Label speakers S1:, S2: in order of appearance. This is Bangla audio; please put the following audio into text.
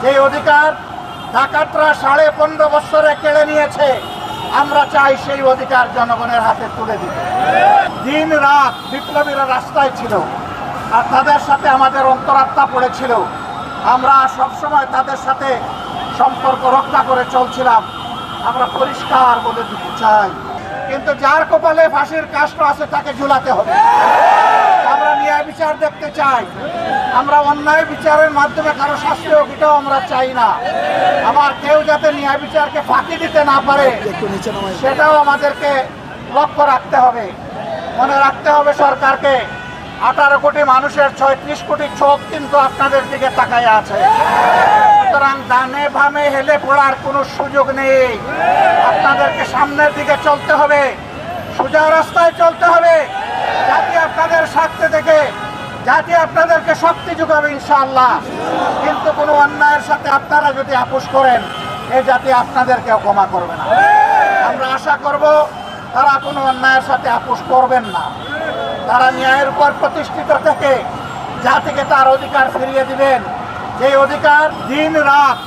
S1: যে অধিকার ডাকাতরা 15.5 বছরে কেড়ে নিয়েছে, আমরা চাই সেই অধিকার জনগণের হাতে তুলে দিতে। দিন রাত বিপ্লবীরা রাস্তায় ছিল, আর তাদের সাথে আমাদের অন্তরাত্মা পড়েছিল। আমরা সবসময় তাদের সাথে সম্পর্ক রক্ষা করে চলছিলাম। আমরা পরিষ্কার বলে দিতে চাই, কিন্তু যার কপালে ফাঁসির কাষ্ট আছে তাকে ঝুলাতে হবে। আমরা ন্যায় বিচার দেখতে চাই। আমরা অন্যায় বিচারের মাধ্যমে কারো শাস্তি হোক, এটাও আমরা চাই না। আমার কেউ যাতে ন্যায় বিচারকে ফাঁকি দিতে না পারে, সেটাও আমাদেরকে লক্ষ্য রাখতে হবে। মনে রাখতে হবে সরকারকে, 18 কোটি মানুষের 36 কোটি চোখ কিন্তু আপনাদের দিকে তাকায় আছে। সুতরাং ডানে বামে হেলে পড়ার কোনো সুযোগ নেই। আপনাদেরকে সামনের দিকে চলতে হবে, সোজা রাস্তায় চলতে হবে। জাতি আপনাদের স্বার্থে থেকে জাতি আপনাদেরকে শক্তি যোগাবে ইনশাআল্লাহ। কিন্তু কোনো অন্যায়ের সাথে আপনারা যদি আপোষ করেন, এই জাতি আপনাদেরকেও ক্ষমা করবে না। আমরা আশা করব তারা কোনো অন্যায়ের সাথে আপোষ করবেন না। তারা ন্যায়ের উপর প্রতিষ্ঠিত থেকে জাতিকে তার অধিকার ফিরিয়ে দিবেন, যে অধিকার দিন রাত